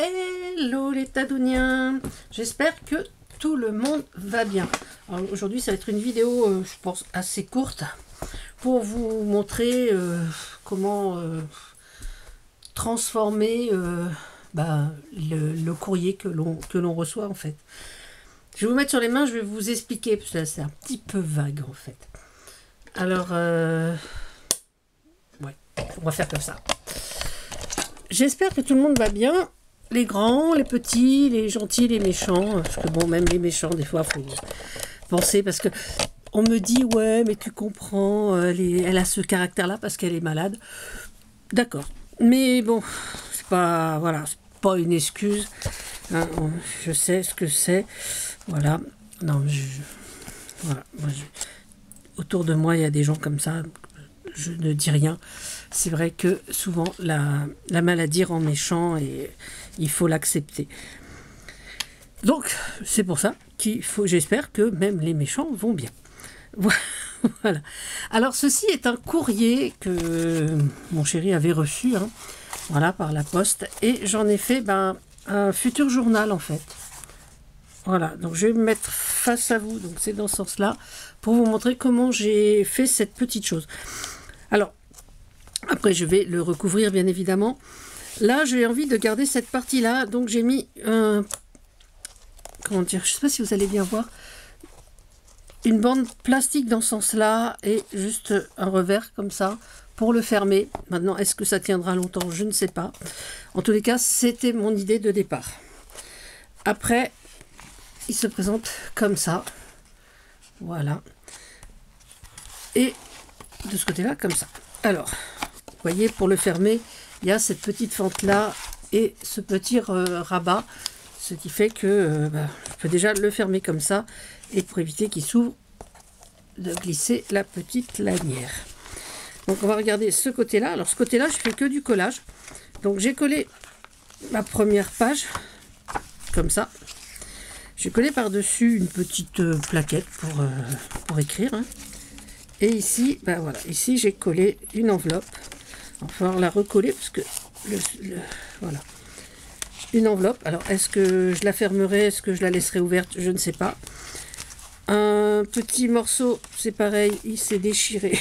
Hello les Tadouniens, j'espère que tout le monde va bien. Aujourd'hui ça va être une vidéo, je pense, assez courte pour vous montrer comment transformer le courrier que l'on reçoit en fait. Je vais vous mettre sur les mains, je vais vous expliquer, parce que là c'est un petit peu vague en fait. Alors, ouais, on va faire comme ça. J'espère que tout le monde va bien. Les grands, les petits, les gentils, les méchants. Parce que bon, même les méchants, des fois, il faut penser. Parce que on me dit, ouais, mais tu comprends, elle a ce caractère-là parce qu'elle est malade. D'accord. Mais bon, c'est pas, voilà, c'est pas une excuse. Hein, je sais ce que c'est. Voilà. Non, voilà. Autour de moi, il y a des gens comme ça. Je ne dis rien. C'est vrai que souvent, la maladie rend méchant et il faut l'accepter. Donc, c'est pour ça j'espère que même les méchants vont bien. Voilà. Alors, ceci est un courrier que mon chéri avait reçu, hein, voilà, par la poste. Et j'en ai fait un futur journal, en fait. Voilà, donc je vais me mettre face à vous, donc c'est dans ce sens-là, pour vous montrer comment j'ai fait cette petite chose. Alors, après je vais le recouvrir bien évidemment. Là, j'ai envie de garder cette partie-là, donc j'ai mis comment dire, je ne sais pas si vous allez bien voir, une bande plastique dans ce sens-là et juste un revers comme ça pour le fermer. Maintenant, est-ce que ça tiendra longtemps? Je ne sais pas. En tous les cas, c'était mon idée de départ. Après, il se présente comme ça. Voilà. Et de ce côté-là, comme ça. Alors, vous voyez, pour le fermer, il y a cette petite fente-là et ce petit rabat. Ce qui fait que je peux déjà le fermer comme ça. Et pour éviter qu'il s'ouvre, de glisser la petite lanière. Donc, on va regarder ce côté-là. Alors, ce côté-là, je fais que du collage. Donc, j'ai collé ma première page, comme ça. J'ai collé par-dessus une petite plaquette pour écrire. Hein. Et ici, voilà, ici j'ai collé une enveloppe. Il va falloir la recoller parce que voilà. Une enveloppe. Alors, est-ce que je la fermerai? Est-ce que je la laisserai ouverte? Je ne sais pas. Un petit morceau, c'est pareil, il s'est déchiré.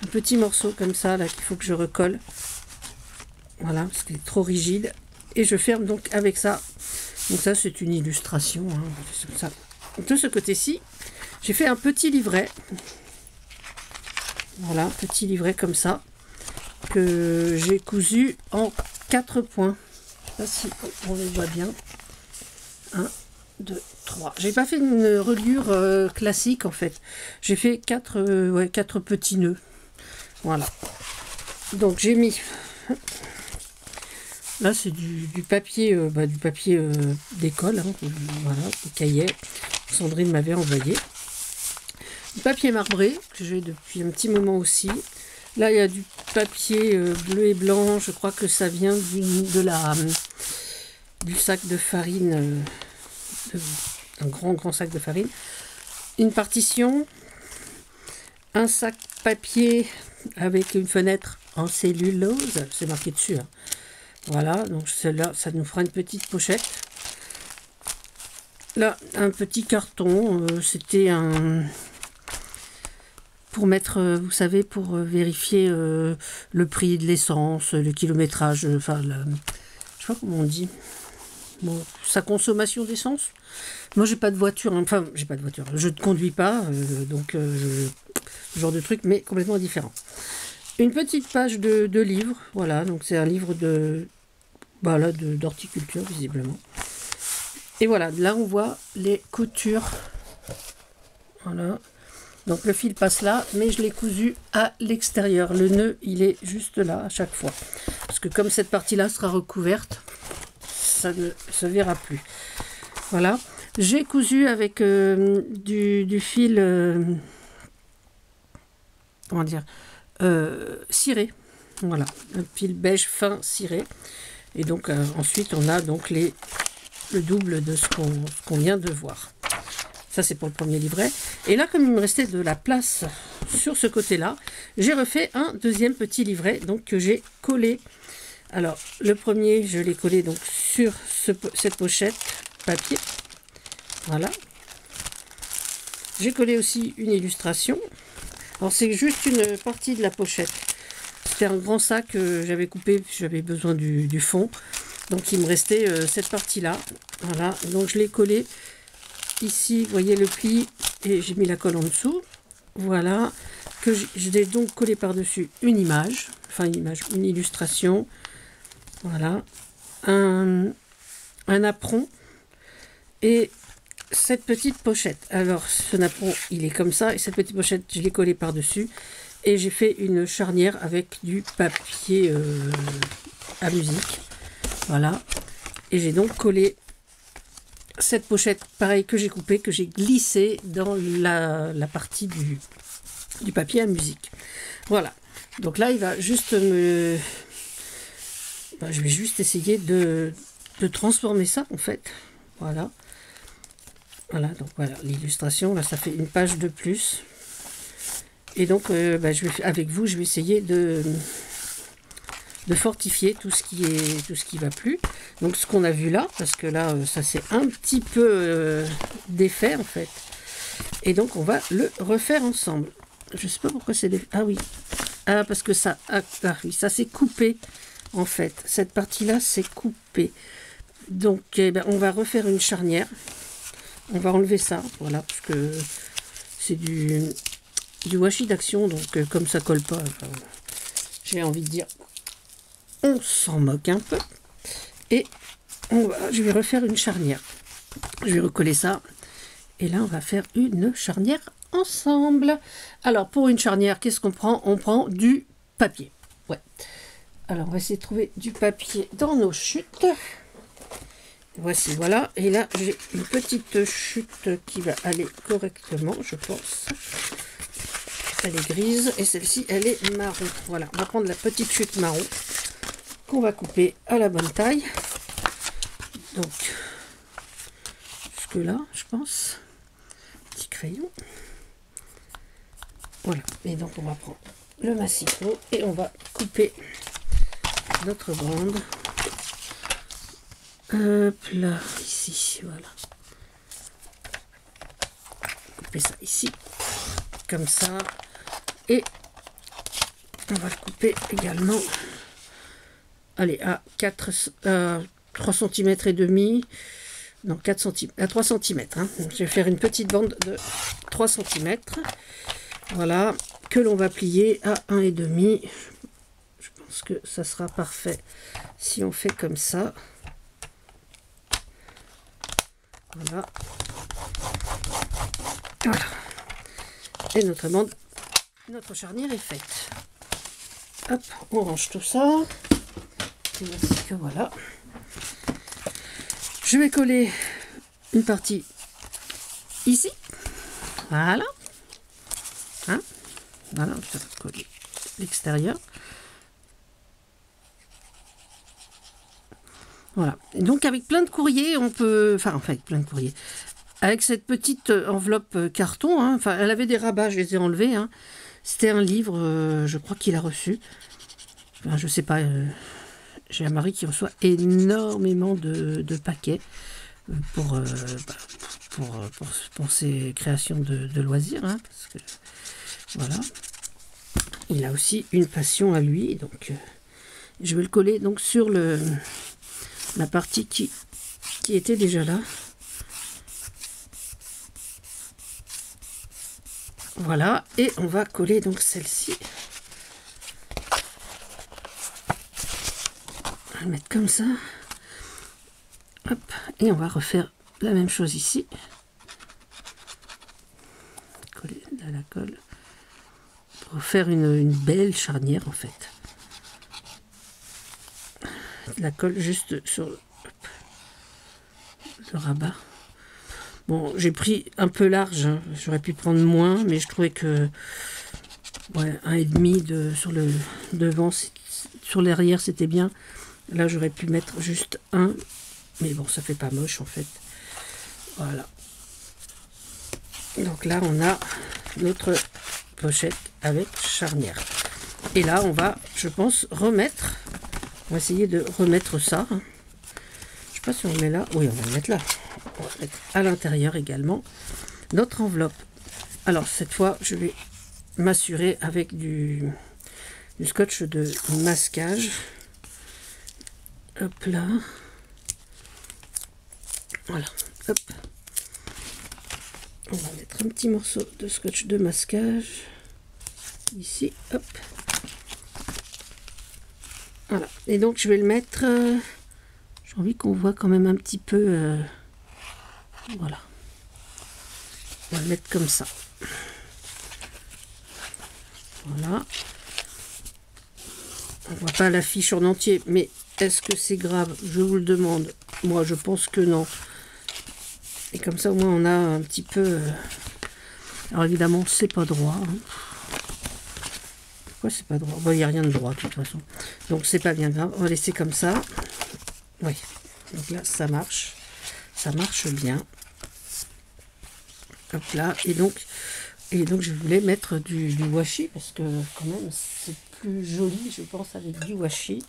Un petit morceau comme ça, là, qu'il faut que je recolle. Voilà, parce qu'il est trop rigide. Et je ferme donc avec ça. Donc ça, c'est une illustration. Hein, ça. De ce côté-ci, j'ai fait un petit livret. Voilà, petit livret comme ça, que j'ai cousu en 4 points. Je ne sais pas si on les voit bien. 1, 2, 3. J'ai pas fait une reliure classique, en fait. J'ai fait 4 petits nœuds. Voilà. Donc, j'ai mis... Là, c'est du papier, d'école, hein, voilà, des cahiers. Sandrine m'avait envoyé. Du papier marbré, que j'ai depuis un petit moment aussi. Là, il y a du papier bleu et blanc. Je crois que ça vient du sac de farine, un grand sac de farine. Une partition, un sac papier avec une fenêtre en cellulose. C'est marqué dessus, hein. Voilà, donc celle-là, ça nous fera une petite pochette. Là, un petit carton, c'était pour mettre, vous savez, pour vérifier le prix de l'essence, le kilométrage, enfin, je sais pas comment on dit, bon, sa consommation d'essence. Moi, j'ai pas de voiture, hein. Enfin, j'ai pas de voiture, je ne conduis pas, donc ce genre de truc, mais complètement différent. Une petite page de livre, voilà, donc c'est un livre d'horticulture, visiblement. Et voilà, là on voit les coutures. Voilà. Donc le fil passe là, mais je l'ai cousu à l'extérieur. Le nœud, il est juste là à chaque fois. Parce que comme cette partie-là sera recouverte, ça ne se verra plus. Voilà. J'ai cousu avec du fil... comment dire, ciré, voilà, un fil beige fin ciré, et donc ensuite on a donc le double de ce qu'on vient de voir. Ça c'est pour le premier livret. Et là, comme il me restait de la place sur ce côté là, j'ai refait un deuxième petit livret, donc que j'ai collé Alors, le premier, je l'ai collé donc sur cette pochette papier. Voilà. J'ai collé aussi une illustration. Alors, c'est juste une partie de la pochette. C'était un grand sac que j'avais coupé, j'avais besoin du fond. Donc, il me restait cette partie-là. Voilà. Donc, je l'ai collé ici. Vous voyez le pli. Et j'ai mis la colle en dessous. Voilà. Que j'ai donc collé par-dessus une image. Enfin, une illustration. Voilà. Un apron. Et cette petite pochette. Alors, ce napperon, il est comme ça. Et cette petite pochette, je l'ai collée par-dessus. Et j'ai fait une charnière avec du papier à musique. Voilà. Et j'ai donc collé cette pochette, pareil, que j'ai coupée, que j'ai glissée dans la partie du papier à musique. Voilà. Donc là, il va juste me... Ben, je vais juste essayer de transformer ça, en fait. Voilà. Voilà, donc voilà, l'illustration, là, ça fait une page de plus. Et donc, avec vous, je vais essayer de fortifier tout ce qui va plus. Donc, ce qu'on a vu là, parce que là, ça s'est un petit peu défait, en fait. Et donc, on va le refaire ensemble. Je sais pas pourquoi c'est défait. Ah oui. Ah, parce que ça... Ah oui, ça s'est coupé, en fait. Cette partie-là, c'est coupé. Donc, on va refaire une charnière. On va enlever ça, voilà, parce que c'est du washi d'action, donc comme ça colle pas, j'ai envie de dire, on s'en moque un peu. Et je vais refaire une charnière. Je vais recoller ça. Et là, on va faire une charnière ensemble. Alors, pour une charnière, qu'est-ce qu'on prend? On prend du papier. Ouais. Alors, on va essayer de trouver du papier dans nos chutes. Voici, voilà. Et là, j'ai une petite chute qui va aller correctement, je pense. Elle est grise et celle-ci, elle est marron. Voilà, on va prendre la petite chute marron qu'on va couper à la bonne taille. Donc, jusque là, je pense. Petit crayon. Voilà. Et donc, on va prendre le massifo et on va couper notre bande. Hop là, ici, voilà. Couper ça ici, comme ça. Et on va le couper également, allez, à 3 cm et demi, non, 4 cm, à 3 cm. Hein. Donc, je vais faire une petite bande de 3 cm. Voilà, que l'on va plier à 1,5. Je pense que ça sera parfait si on fait comme ça. Voilà. Voilà. Et notre charnière est faite. Hop, on range tout ça. Et ainsi que voilà. Je vais coller une partie ici. Voilà. Hein? Voilà, je vais coller l'extérieur. Voilà. Et donc avec plein de courriers, on peut... Enfin, avec plein de courriers. Avec cette petite enveloppe carton, hein, enfin, elle avait des rabats, je les ai enlevés. Hein. C'était un livre, je crois qu'il a reçu. Enfin, je sais pas, j'ai un mari qui reçoit énormément de paquets pour ses créations de loisirs. Hein, parce que, voilà. Il a aussi une passion à lui, donc je vais le coller donc sur la partie qui était déjà là. Voilà, et on va coller donc celle-ci. On va le mettre comme ça. Hop, et on va refaire la même chose ici. Coller de la colle. Pour faire une belle charnière en fait. La colle juste sur le rabat. Bon, j'ai pris un peu large, hein. J'aurais pu prendre moins, mais je trouvais que ouais, 1,5 sur le devant, sur l'arrière c'était bien. Là j'aurais pu mettre juste 1, mais bon, ça fait pas moche en fait. Voilà. Donc là on a notre pochette avec charnière. Et là on va, je pense, remettre On va essayer de remettre ça. Je sais pas si on le met là. Oui, on va le mettre là. On va le mettre à l'intérieur également. Notre enveloppe. Alors cette fois, je vais m'assurer avec du scotch de masquage. Hop là. Voilà. Hop. On va mettre un petit morceau de scotch de masquage. Ici. Hop. Voilà. Et donc je vais le mettre... j'ai envie qu'on voit quand même un petit peu... voilà. On va le mettre comme ça. Voilà. On voit pas l'affiche en entier, mais est-ce que c'est grave? Je vous le demande. Moi, je pense que non. Et comme ça, au moins, on a un petit peu... Alors, évidemment, c'est pas droit. Hein. Pourquoi c'est pas droit? Bon, il n'y a rien de droit, de toute façon. Donc, c'est pas bien grave. On va laisser comme ça. Oui. Donc là, ça marche. Ça marche bien. Hop là. Et donc, je voulais mettre du washi, parce que, quand même, c'est plus joli, je pense, avec du washi.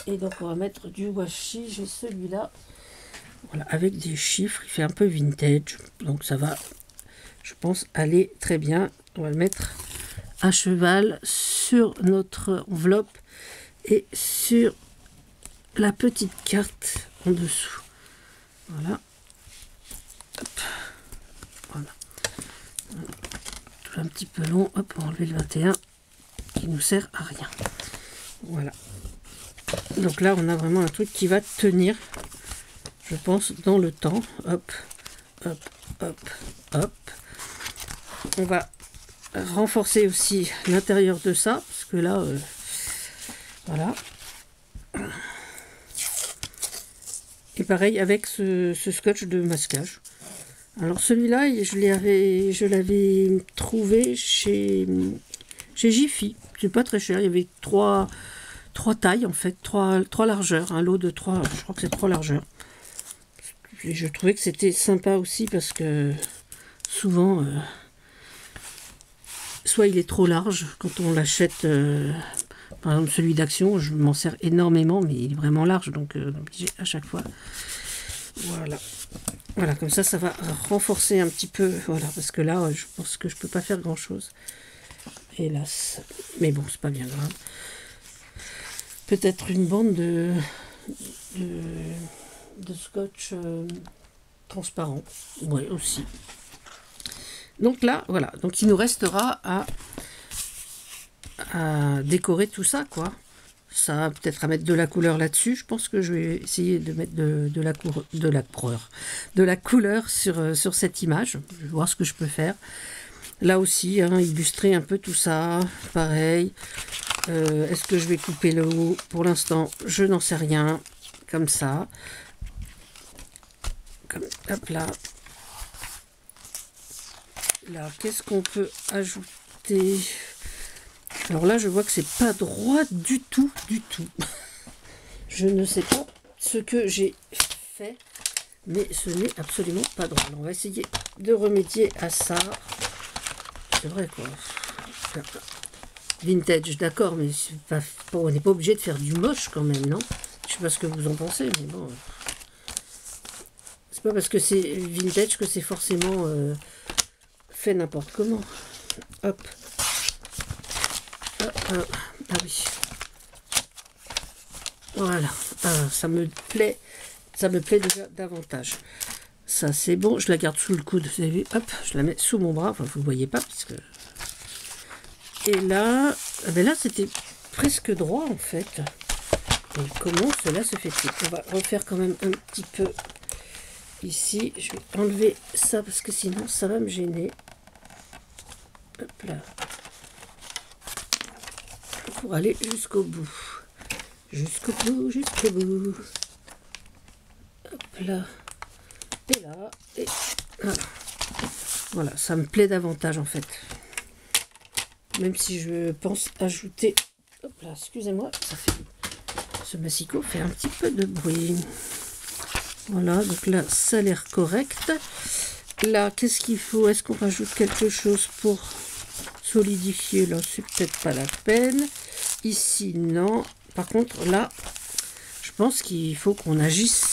Et donc, on va mettre du washi. J'ai celui-là. Voilà, avec des chiffres, il fait un peu vintage, donc ça va, je pense, aller très bien. On va le mettre à cheval sur notre enveloppe et sur la petite carte en dessous. Voilà. Hop. Voilà. Tout un petit peu long. Hop, on va enlever le 21 qui nous sert à rien. Voilà. Donc là, on a vraiment un truc qui va tenir. Je pense dans le temps. Hop, hop, hop, hop. On va renforcer aussi l'intérieur de ça, parce que là, voilà. Et pareil avec ce scotch de masquage. Alors celui-là, je l'avais trouvé chez Jiffy. C'est pas très cher. Il y avait trois tailles en fait, trois largeurs, un lot de 3. Je crois que c'est 3 largeurs. Et je trouvais que c'était sympa aussi parce que souvent, soit il est trop large quand on l'achète, par exemple celui d'Action, je m'en sers énormément, mais il est vraiment large, donc obligé à chaque fois. Voilà. Voilà, comme ça, ça va renforcer un petit peu, voilà, parce que là, je pense que je peux pas faire grand chose. Hélas. Mais bon, c'est pas bien grave. Peut-être une bande de scotch transparent, oui aussi. Donc là, voilà, donc il nous restera à décorer tout ça, quoi. Ça, peut-être à mettre de la couleur là-dessus. Je pense que je vais essayer de mettre de la couleur sur cette image. Je vais voir ce que je peux faire. Là aussi, hein, illustrer un peu tout ça, pareil. Est-ce que je vais couper le haut? Pour l'instant, je n'en sais rien. Comme ça. Hop là. Là, qu'est-ce qu'on peut ajouter? Alors là, je vois que c'est pas droit du tout, du tout. Je ne sais pas ce que j'ai fait, mais ce n'est absolument pas droit. Alors, on va essayer de remédier à ça. C'est vrai quoi. Vintage, d'accord, mais pas, on n'est pas obligé de faire du moche quand même, non? Je sais pas ce que vous en pensez, mais bon. C'est pas parce que c'est vintage que c'est forcément fait n'importe comment. Hop. Ah oui. Voilà. Ça me plaît déjà davantage. Ça c'est bon. Je la garde sous le coude. Vous avez vu? Hop, je la mets sous mon bras. Enfin, vous ne voyez pas parce que. Et là, ben là c'était presque droit en fait. Et comment cela se fait-il? On va refaire quand même un petit peu ici. Je vais enlever ça parce que sinon ça va me gêner. Hop là. Pour aller jusqu'au bout. Jusqu'au bout, jusqu'au bout. Hop là. Et là. Et voilà. Voilà, ça me plaît davantage en fait. Même si je pense ajouter... Hop là, excusez-moi, ça fait... Ce massicot fait un petit peu de bruit. Voilà, donc là, ça a l'air correct. Là, qu'est-ce qu'il faut? Est-ce qu'on rajoute quelque chose pour solidifier? Là, c'est peut-être pas la peine. Ici, non. par contre, là, je pense qu'il faut qu'on agisse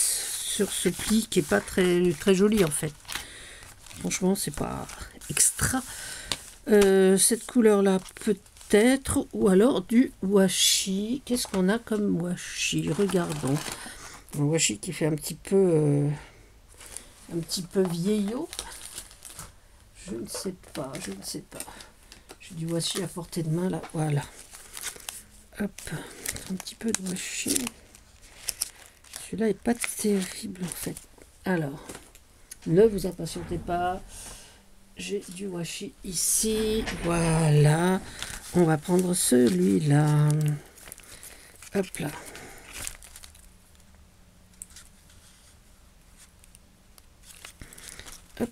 sur ce pli qui est pas très joli en fait. Franchement, c'est pas extra. Cette couleur-là, peut-être, ou alors du washi. Qu'est-ce qu'on a comme washi? Regardons. Un washi qui fait un petit peu vieillot. Je ne sais pas, je ne sais pas. J'ai du washi à portée de main là, voilà. Hop, un petit peu de washi. Celui-là est pas terrible en fait. Alors, ne vous impatientez pas. J'ai du washi ici. Voilà. On va prendre celui-là. Hop là. Hop.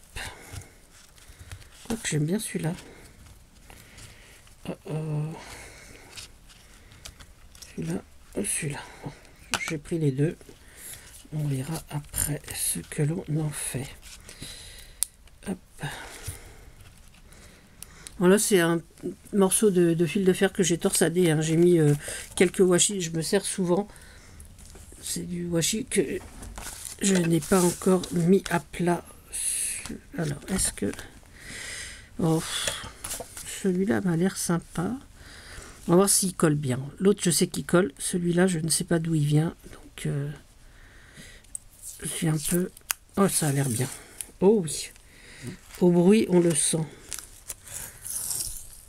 Oh, que j'aime bien celui-là. Celui-là, celui-là. Bon, j'ai pris les deux. On verra après ce que l'on en fait. Hop. Voilà, c'est un morceau de fil de fer que j'ai torsadé. Hein. J'ai mis quelques washi. Je me sers souvent. C'est du washi que je n'ai pas encore mis à plat. Alors, est-ce que... Oh, celui-là m'a l'air sympa. On va voir s'il colle bien. L'autre, je sais qu'il colle. Celui-là, je ne sais pas d'où il vient. Donc, je suis un peu... Oh, ça a l'air bien. Oh oui. Au bruit, on le sent.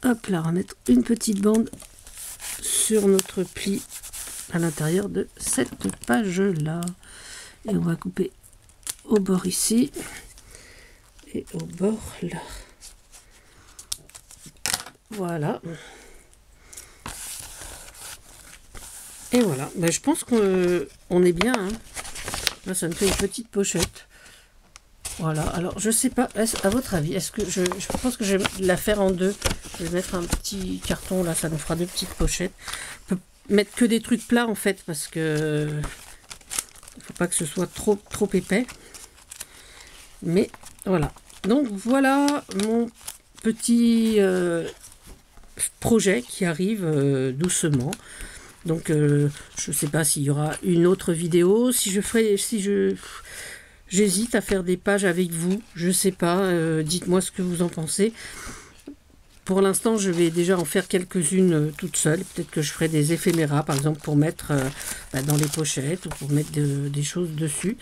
Hop là, on va mettre une petite bande sur notre pli à l'intérieur de cette page-là. Et on va couper au bord ici et au bord là. Voilà. Et voilà. Ben, je pense qu'on est bien. Hein. Là, ça me fait une petite pochette. Voilà. Alors, je sais pas. À votre avis, est-ce que je pense que je vais la faire en deux. Je vais mettre un petit carton là. Ça nous fera deux petites pochettes. On peut mettre que des trucs plats en fait parce que il faut pas que ce soit trop épais. Mais voilà. Donc voilà mon petit projet qui arrive doucement. Donc je ne sais pas s'il y aura une autre vidéo, j'hésite à faire des pages avec vous, je ne sais pas, dites-moi ce que vous en pensez. Pour l'instant, je vais déjà en faire quelques-unes toute seule. Peut-être que je ferai des éphéméras, par exemple, pour mettre dans les pochettes ou pour mettre des choses dessus.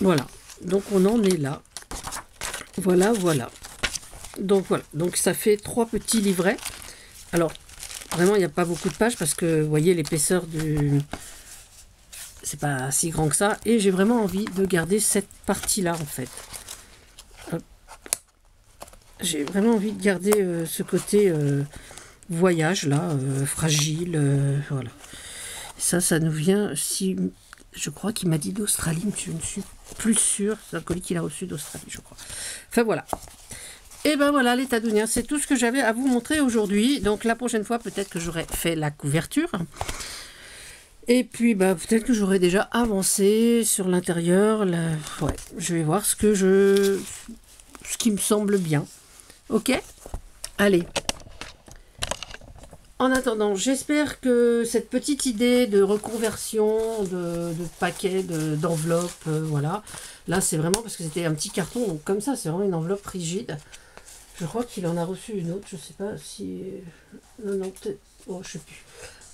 Voilà, donc on en est là. Voilà. Donc voilà, donc ça fait 3 petits livrets. Alors, vraiment, il n'y a pas beaucoup de pages parce que, vous voyez, l'épaisseur du... c'est pas si grand que ça. Et j'ai vraiment envie de garder cette partie-là, en fait. J'ai vraiment envie de garder ce côté voyage, là, fragile, voilà. Ça nous vient, si je crois qu'il m'a dit d'Australie, mais je ne suis plus sûre. C'est un colis qu'il a reçu d'Australie, je crois. Enfin, voilà. Et ben voilà les Tadouniens, c'est tout ce que j'avais à vous montrer aujourd'hui. Donc la prochaine fois, peut-être que j'aurai fait la couverture. Et puis bah, peut-être que j'aurai déjà avancé sur l'intérieur. Ouais, je vais voir ce qui me semble bien. Ok? Allez. En attendant, j'espère que cette petite idée de reconversion, de paquet, d'enveloppe, voilà. Là, c'est vraiment parce que c'était un petit carton, donc comme ça, c'est vraiment une enveloppe rigide. Je crois qu'il en a reçu une autre, je sais pas si... Non, peut-être... Oh, je sais plus.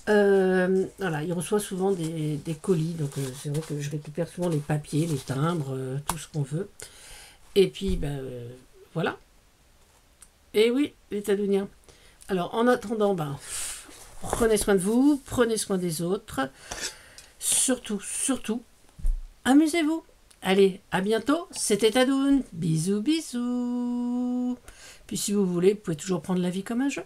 Voilà, il reçoit souvent des colis, donc c'est vrai que je récupère souvent les papiers, les timbres, tout ce qu'on veut. Et puis, ben, voilà. Et oui, les Tadouniens. Alors, en attendant, ben, prenez soin de vous, prenez soin des autres. Surtout, amusez-vous. Allez, à bientôt. C'était Tadoun. Bisous, bisous. Puis si vous voulez, vous pouvez toujours prendre la vie comme un jeu.